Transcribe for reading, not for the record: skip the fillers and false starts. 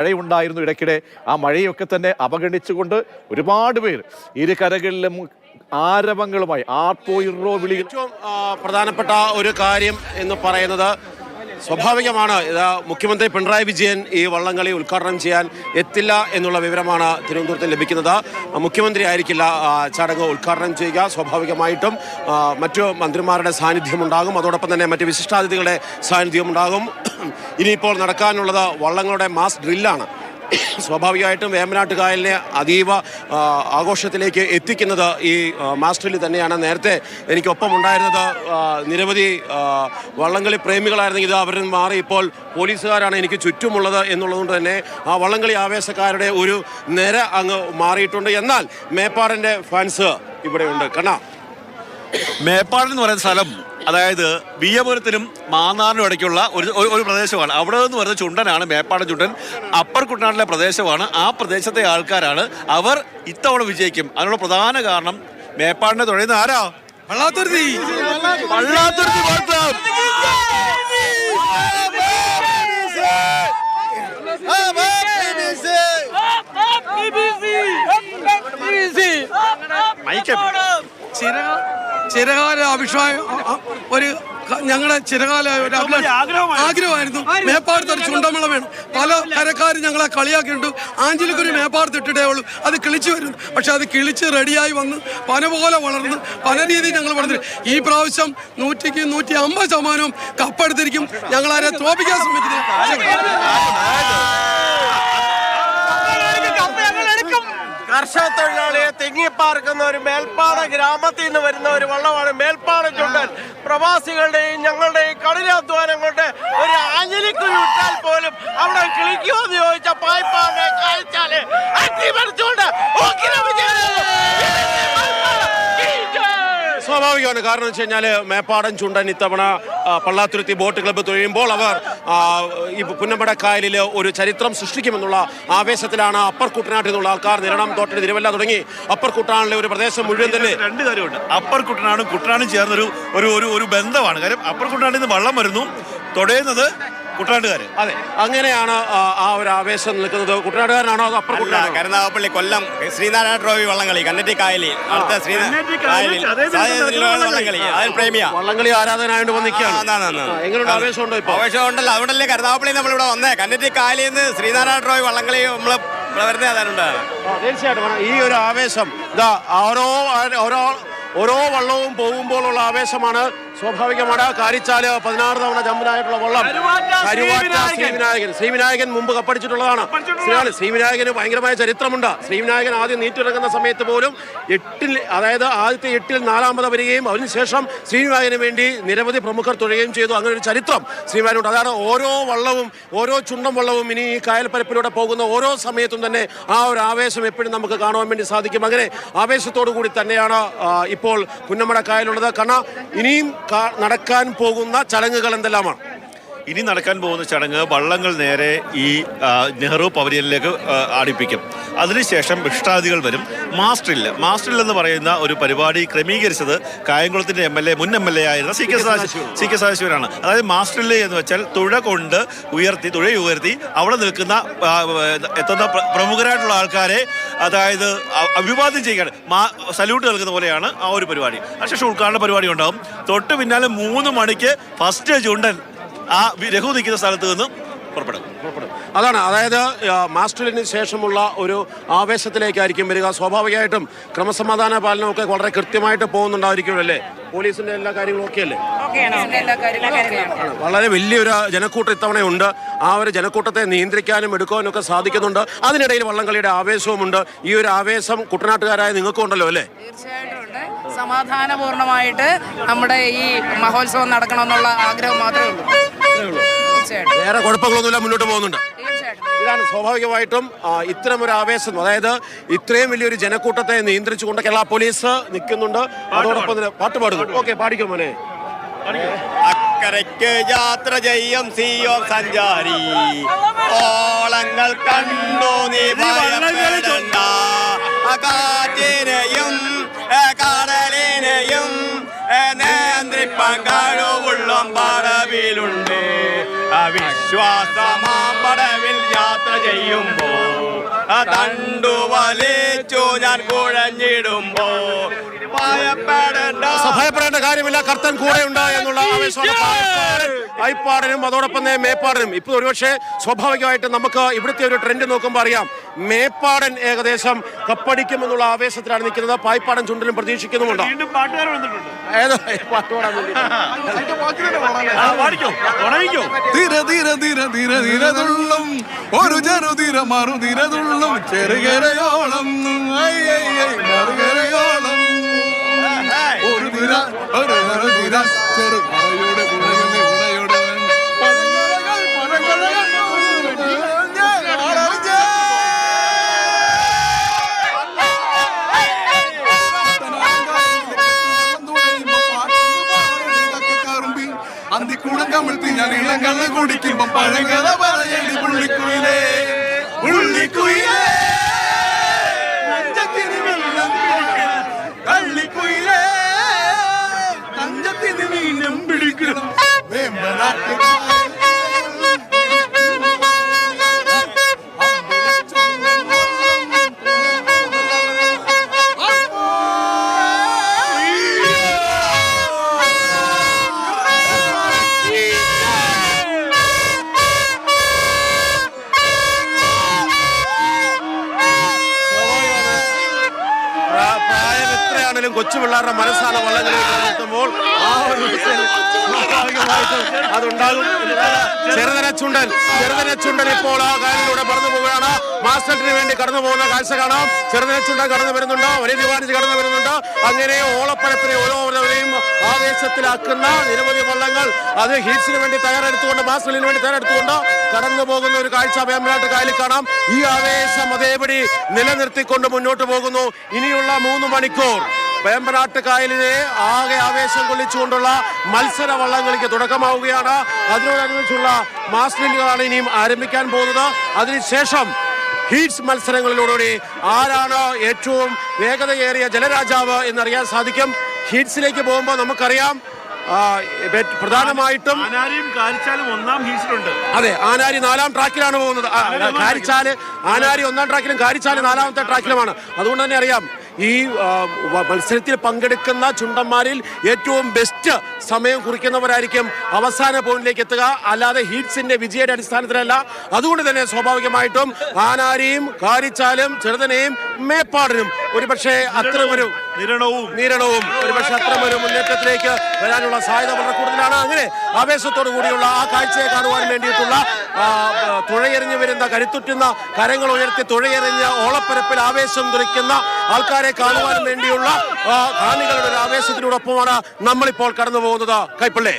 മഴയുണ്ടായിരുന്നു ഇടയ്ക്കിടെ. ആ മഴയൊക്കെ തന്നെ അവഗണിച്ചുകൊണ്ട് ഒരുപാട് പേർ ഇരു കരകളിലും ആരവങ്ങളുമായി ആർപ്പോയിറോ വിളികൾ. ഏറ്റവും പ്രധാനപ്പെട്ട ഒരു കാര്യം എന്ന് പറയുന്നത് സ്വാഭാവികമാണ്, ഇത് മുഖ്യമന്ത്രി പിണറായി വിജയൻ ഈ വള്ളംകളി ഉദ്ഘാടനം ചെയ്യാൻ എത്തില്ല എന്നുള്ള വിവരമാണ് തിരുവനന്തപുരത്ത് ലഭിക്കുന്നത്. മുഖ്യമന്ത്രി ആയിരിക്കില്ല ചടങ്ങ് ഉദ്ഘാടനം ചെയ്യുക. സ്വാഭാവികമായിട്ടും മറ്റു മന്ത്രിമാരുടെ സാന്നിധ്യമുണ്ടാകും, അതോടൊപ്പം തന്നെ മറ്റ് വിശിഷ്ടാതിഥികളുടെ സാന്നിധ്യമുണ്ടാകും. ഇനിയിപ്പോൾ നടക്കാനുള്ളത് വള്ളങ്ങളുടെ മാസ് ഡ്രില്ലാണ്. സ്വാഭാവികമായിട്ടും വേമ്പനാട്ട് കായലിനെ അതീവ ആഘോഷത്തിലേക്ക് എത്തിക്കുന്നത് ഈ മാസ് ഡ്രില്ല് തന്നെയാണ്. നേരത്തെ എനിക്കൊപ്പം ഉണ്ടായിരുന്നത് നിരവധി വള്ളംകളി പ്രേമികളായിരുന്നെങ്കിൽ ഇത് അവരിൽ മാറി ഇപ്പോൾ പോലീസുകാരാണ് എനിക്ക് ചുറ്റുമുള്ളത് എന്നുള്ളതുകൊണ്ട് തന്നെ ആ വള്ളംകളി ആവേശക്കാരുടെ ഒരു നിര അങ്ങ് മാറിയിട്ടുണ്ട്. എന്നാൽ മേപ്പാടിൻ്റെ ഫാൻസ് ഇവിടെയുണ്ട്. കണ്ണാ, മേപ്പാടെന്ന് പറയുന്ന സ്ഥലം അതായത് വിയ്യപുരത്തിനും മാന്നാറിനും ഇടയ്ക്കുള്ള ഒരു പ്രദേശമാണ്. അവിടെ നിന്ന് വരുന്ന ചുണ്ടനാണ് മേപ്പാടൻ ചുണ്ടൻ. അപ്പർ കുട്ടനാട്ടിലെ പ്രദേശമാണ്. ആ പ്രദേശത്തെ ആൾക്കാരാണ്. അവർ ഇത്തവണ വിജയിക്കും. അതിനുള്ള പ്രധാന കാരണം മേപ്പാടിനെ തുഴയുന്ന ആരാ? പള്ളാത്തുരുത്തി. ചിരകാല അഭിപ്രായം ഒരു ഞങ്ങളുടെ ചിരകാല ഒരു ആഗ്രഹമായിരുന്നു മേപ്പാടത്ത് ഒരു ചുണ്ടമള വേണം. പല കരക്കാരും ഞങ്ങളെ കളിയാക്കിയിട്ടുണ്ട്. ആഞ്ചലിക്കൊരു മേപ്പാടത്ത് ഇട്ടിട്ടേ ഉള്ളൂ, അത് കിളിച്ചു വരുന്നു. പക്ഷെ അത് കിളിച്ച് റെഡിയായി വന്ന് പന പോലെ വളർന്ന് പല രീതിയിൽ ഞങ്ങൾ വളർന്നു. ഈ പ്രാവശ്യം 100-150% കപ്പെടുത്തിരിക്കും. ഞങ്ങളാരെ തോപ്പിക്കാൻ ശ്രമിക്കുന്നത്. കർഷക തൊഴിലാളിയെ തിങ്ങിപ്പാർക്കുന്ന ഒരു മേൽപ്പാട ഗ്രാമത്തിൽ നിന്ന് വരുന്ന ഒരു വള്ളമാണ് മേൽപ്പാട ചുണ്ടൻ. പ്രവാസികളുടെയും ഞങ്ങളുടെയും കഠിനാധ്വാനം കൊണ്ട് ഒരു ആഞ്ഞിലിക്കുഴി വിട്ടാൽ പോലും അവിടെ കിളിക്കുമോ എന്ന് ചോദിച്ച പായ്പാടെ കാഴ്ചാല് അട്ടിമറിച്ചുകൊണ്ട് സ്വാഭാവികമാണ്. കാരണം എന്ന് വെച്ച് കഴിഞ്ഞാൽ മേപ്പാടൻ ചുണ്ടൻ ഇത്തവണ പള്ളാത്തുരുത്തി ബോട്ട് ക്ലബ്ബ് തുഴയുമ്പോൾ അവർ ഈ പുന്നമട കായലിൽ ഒരു ചരിത്രം സൃഷ്ടിക്കുമെന്നുള്ള ആവേശത്തിലാണ്. അപ്പർ കുട്ടനാട്ടിൽ നിന്നുള്ള ആൾക്കാർ നിരണം, തോട്ടടി, തിരുവല്ല തുടങ്ങി അപ്പർ കുട്ടനാട്ടിലെ ഒരു പ്രദേശം മുഴുവൻ തന്നെ രണ്ട് കാര്യമുണ്ട്. അപ്പർ കുട്ടനാടും കുട്ടനാടും ചേർന്നൊരു ഒരു ബന്ധമാണ്. കാര്യം അപ്പർ കുട്ടനാട്ടിൽ നിന്ന് വള്ളം വരുന്നു, തുഴയുന്നത് കുട്ടനാട്ടുകാർ. അതെ, അങ്ങനെയാണ് ആ ഒരു ആവേശം നിൽക്കുന്നത്. കുട്ടനാട്ടുകാരനാണോ അതോ അപ്പർ കുട്ടനാട്? കരുനാഗപ്പള്ളി, കൊല്ലം ശ്രീനാരായണ ട്രോഫി വള്ളംകളി, കന്നറ്റി കായലിൽ അടുത്ത വള്ളംകളി. അതിൽ പ്രേമിയ വള്ളംകളി ആരാധനായോണ്ട് വന്നിരിക്കുകയാണ്. എങ്ങനെയുണ്ട് ആവേശമുണ്ടോ? ഇപ്പോൾ ആവേശം ഉണ്ടല്ലോ. അതുകൊണ്ടല്ലേ കരുനാഗപ്പള്ളി നമ്മളിവിടെ വന്നേ. കന്നറ്റി കായലിൽ നിന്ന് ശ്രീനാരായണ ട്രോഫി വള്ളംകളി നമ്മൾ വരുന്നേ അതാനുണ്ടാണ്. തീർച്ചയായിട്ടും ഈ ഒരു ആവേശം ഇതാ ഓരോ വള്ളവും പോകുമ്പോഴുള്ള ആവേശമാണ്. സ്വാഭാവികമാണ്. കാരിച്ചാല് 16 തവണ ജമ്പനായിട്ടുള്ള വള്ളം കരുവാറ്റ ശ്രീവിനായകൻ മുമ്പ് കപ്പടിച്ചിട്ടുള്ളതാണ്. ശ്രീവിനായകന് ഭയങ്കരമായ ചരിത്രമുണ്ട്. ശ്രീവിനായകൻ ആദ്യം നീറ്റിറങ്ങുന്ന സമയത്ത് പോലും ആദ്യത്തെ 8-ൽ 4ാമത് വരികയും അതിനുശേഷം ശ്രീവിനായകന് വേണ്ടി നിരവധി പ്രമുഖർ തുഴയുകയും ചെയ്തു. അങ്ങനെ ഒരു ചരിത്രം ശ്രീവിനായകനുണ്ട്. അതാണ് ഓരോ വള്ളവും ഓരോ ചുണ്ടൻ വള്ളവും ഇനി ഈ കായൽപ്പരപ്പിലൂടെ പോകുന്ന ഓരോ സമയത്തും തന്നെ ആ ഒരു ആവേശം എപ്പോഴും നമുക്ക് കാണുവാൻ വേണ്ടി സാധിക്കും. അങ്ങനെ ആവേശത്തോടു കൂടി തന്നെയാണ് ഇപ്പോൾ പുന്നമട കായലുള്ളത്. കാരണം ഇനിയും നടക്കാൻ പോകുന്ന ചടങ്ങുകൾ എന്തെല്ലാമാണ്? ഇനി നടക്കാൻ പോകുന്ന ചടങ്ങ് വള്ളങ്ങൾ നേരെ ഈ നെഹ്റു പവലിയനിലേക്ക് അടുപ്പിക്കും. അതിനുശേഷം വിഷ്ടാദികൾ വരും. മാസ്റ്ററിൽ എന്ന് പറയുന്ന ഒരു പരിപാടി ക്രമീകരിച്ചത് കായംകുളത്തിന്റെ മുൻ എം എൽ എ ആയിരുന്ന സി കെ സദാശിവനാണ്. അതായത് മാസ്റ്ററിൽ എന്ന് വെച്ചാൽ തുഴ ഉയർത്തി അവിടെ നിൽക്കുന്ന എത്തുന്ന പ്രമുഖരായിട്ടുള്ള ആൾക്കാരെ അതായത് അഭിവാദ്യം ചെയ്യുകയാണ്, സല്യൂട്ട് നൽകുന്ന പോലെയാണ് ആ ഒരു പരിപാടി. അതിനുശേഷം ഉദ്ഘാടന പരിപാടി ഉണ്ടാകും. തൊട്ട് പിന്നാലെ 3 മണിക്ക് ഫസ്റ്റ് ചുണ്ടൻ ആ രഘു നിൽക്കുന്ന സ്ഥലത്ത് നിന്ന് പുറപ്പെടും. അതാണ്, അതായത് മാസ്റ്ററിന് ശേഷമുള്ള ഒരു ആവേശത്തിലേക്കായിരിക്കും വരിക. സ്വാഭാവികമായിട്ടും ക്രമസമാധാന പാലനമൊക്കെ വളരെ കൃത്യമായിട്ട് പോകുന്നുണ്ടായിരിക്കുമല്ലേ? പോലീസിന്റെ എല്ലാ കാര്യങ്ങളും ഓക്കെ അല്ലേ? വളരെ വലിയൊരു ജനക്കൂട്ടം ഇത്തവണയുണ്ട്. ആ ഒരു ജനക്കൂട്ടത്തെ നിയന്ത്രിക്കാനും എടുക്കാനും ഒക്കെ സാധിക്കുന്നുണ്ട്. അതിനിടയിൽ വള്ളംകളിയുടെ ആവേശവുമുണ്ട്. ഈ ഒരു ആവേശം കുട്ടനാട്ടുകാരായ നിങ്ങൾക്കും ഉണ്ടല്ലോ അല്ലേ? തീർച്ചയായിട്ടും ഉണ്ട്. സമാധാനപൂർണമായിട്ട് നമ്മുടെ ഈ മഹോത്സവം നടക്കണമെന്നുള്ള ആഗ്രഹം മാത്രമേ ഉള്ളൂ. വേറെ കുഴപ്പങ്ങളൊന്നുമില്ല, മുന്നോട്ട് പോകുന്നുണ്ട്. ഇതാണ് സ്വാഭാവികമായിട്ടും ഇത്തരമൊരു ആവേശം, അതായത് ഇത്രയും വലിയൊരു ജനക്കൂട്ടത്തെ നിയന്ത്രിച്ചുകൊണ്ട് കേരള പോലീസ് നിൽക്കുന്നുണ്ട്. അതോടൊപ്പം തന്നെ പാട്ട് പാടുന്നു. ഓക്കെ, പാടിക്കോ മോനെ. അക്കരയ്ക്ക് യാത്ര ചെയ്യും സിയോ സഞ്ചാരി, ഓളങ്ങൾ കണ്ടു നീ ഭയപ്പെടണ്ട, കാറ്റിനെയും കടലിനെയും നിയന്ത്രിപ്പാൻ കഴിവുള്ള പടവിലുണ്ട്, വിശ്വാസമാമ്പടവിൽ യാത്ര ചെയ്യുമ്പോ തണ്ടു വലിച്ചു ഞാൻ കുഴഞ്ഞിടുമ്പോ ഭയപ്പെടേണ്ട കാര്യമില്ല, കർത്തൻ കൂടെ ഉണ്ട് എന്നുള്ള ആവേശമാണ് ഹൈപ്പാടനും അതോടൊപ്പം തന്നെ മേപ്പാടനും. ഇപ്പോൾ ഒരുപക്ഷെ സ്വാഭാവികമായിട്ട് നമുക്ക് ഇവിടുത്തെ ഒരു ട്രെൻഡ് നോക്കുമ്പോൾ അറിയാം, മേപ്പാടൻ ഏകദേശം കപ്പടിക്കുമെന്നുള്ള ആവേശത്തിലാണ് നിൽക്കുന്നത്. പായ്പാടൻ ചുണ്ടനും പ്രതീക്ഷിക്കുന്നുമുണ്ടോ? ഏതോ പാട്ട് പാടാൻ വേണ്ടി ധീര ധീര ധീര ധീര ധീരതുള്ളും ഒരു ചെറുതിര മറുതിരതുള്ളും ചെറുകരയോളം മറുകരയോളം ഒരു ധീര ഒരു ധീര ചെറുകരയുടെ ഗുണയുടെ അന്തിക്കൂടം കമിഴ്ത്തി ഞാൻ ഇളങ്കള്ള് കുടിക്കുമ്പോ പഴങ്കഥ പറയണി പുള്ളിക്കുയിലേ പുള്ളിക്കുയിലേ മഞ്ചത്തിന് വെള്ളം കള്ളിക്കുയിലേ കഞ്ചത്തിന് മീനും പിടിക്കണം വേമ്പനാട്ട് കൊച്ചു പിള്ളേരുടെ മനസ്സാണ് വള്ളങ്ങളിലേക്ക് എത്തുമ്പോൾ ആ ഒരു അതുണ്ടാകും. ചെറുതനച്ചുണ്ടൻ ഇപ്പോൾ ആ കായലിലൂടെ കടന്നു പോവുകയാണ്. മാസ്റ്ററിന് വേണ്ടി കടന്നു പോകുന്ന കാഴ്ച കാണാം. ചെറുതനച്ചുണ്ടൻ കടന്നു വരുന്നുണ്ട്, വലിയ ദിവാനിച്ച് കടന്നു വരുന്നുണ്ട്. അങ്ങനെ ഓളപ്പരപ്പിനെ ഓരോരുത്തരെയും ആവേശത്തിലാക്കുന്ന നിരവധി വള്ളങ്ങൾ അത് ഹീറ്റ്സിന് വേണ്ടി തയ്യാറെടുത്തുകൊണ്ട് മാസ്റ്ററിന് വേണ്ടി തയ്യാറെടുത്തുകൊണ്ട് കടന്നു പോകുന്ന ഒരു കാഴ്ച വേമ്പനാട്ട് കായലിൽ കാണാം. ഈ ആവേശം അതേപടി നിലനിർത്തിക്കൊണ്ട് മുന്നോട്ട് പോകുന്നു. ഇനിയുള്ള 3 മണിക്കൂർ വേമ്പനാട്ട് കായലിനെ ആകെ ആവേശം കൊള്ളിച്ചുകൊണ്ടുള്ള മത്സര വള്ളങ്ങൾക്ക് തുടക്കമാവുകയാണ്. അതിനോടനുബന്ധിച്ചുള്ള മാസ്റ്ററിംഗുകളാണ് ഇനിയും ആരംഭിക്കാൻ പോകുന്നത്. അതിനുശേഷം ഹീറ്റ്സ് മത്സരങ്ങളിലൂടെ ആരാണ് ഏറ്റവും വേഗതയേറിയ ജലരാജാവ് എന്നറിയാൻ സാധിക്കും. ഹീറ്റ്സിലേക്ക് പോകുമ്പോൾ നമുക്കറിയാം പ്രധാനമായിട്ടും ഒന്നാം ഹീറ്റ്സിലുണ്ട്. അതെ, ആനാരി 4ാം ട്രാക്കിലാണ് പോകുന്നത്. ആനാരി 1ാം ട്രാക്കിലും കാരിച്ചാല് 4ാമത്തെ ട്രാക്കിലുമാണ്. അതുകൊണ്ട് തന്നെ അറിയാം ഈ മത്സരത്തിൽ പങ്കെടുക്കുന്ന ചുണ്ടന്മാരിൽ ഏറ്റവും ബെസ്റ്റ് സമയം കുറിക്കുന്നവരായിരിക്കും അവസാന പോയിന്റിലേക്ക് എത്തുക, അല്ലാതെ ഹീറ്റ്സിന്റെ വിജയയുടെ അടിസ്ഥാനത്തിലല്ല. അതുകൊണ്ട് തന്നെ സ്വാഭാവികമായിട്ടും ആനാരിയും കാരിച്ചാലും ചെറുതനെയും മേപ്പാടനും ഒരുപക്ഷെ അത്തരമൊരു നീരണവും ഒരുപക്ഷെ അത്തരമൊരു മുന്നേറ്റത്തിലേക്ക് വരാനുള്ള സാധ്യത വളരെ കൂടുതലാണ്. അങ്ങനെ ആവേശത്തോടു കൂടിയുള്ള ആ കാഴ്ചയെ കാണുവാൻ വേണ്ടിയിട്ടുള്ള തുഴയെറിഞ്ഞു വരുന്ന കരുത്തുറ്റുന്ന കരങ്ങൾ ഉയർത്തി തുഴയെറിഞ്ഞ് ഓളപ്പരപ്പിൽ ആവേശം തുറയ്ക്കുന്ന ആൾക്കാരെ കാണുവാൻ വേണ്ടിയുള്ള കാണികളുടെ ഒരു ആവേശത്തിനോടൊപ്പമാണ് നമ്മളിപ്പോൾ കടന്നു പോകുന്നത്. കൈപ്പള്ളേ.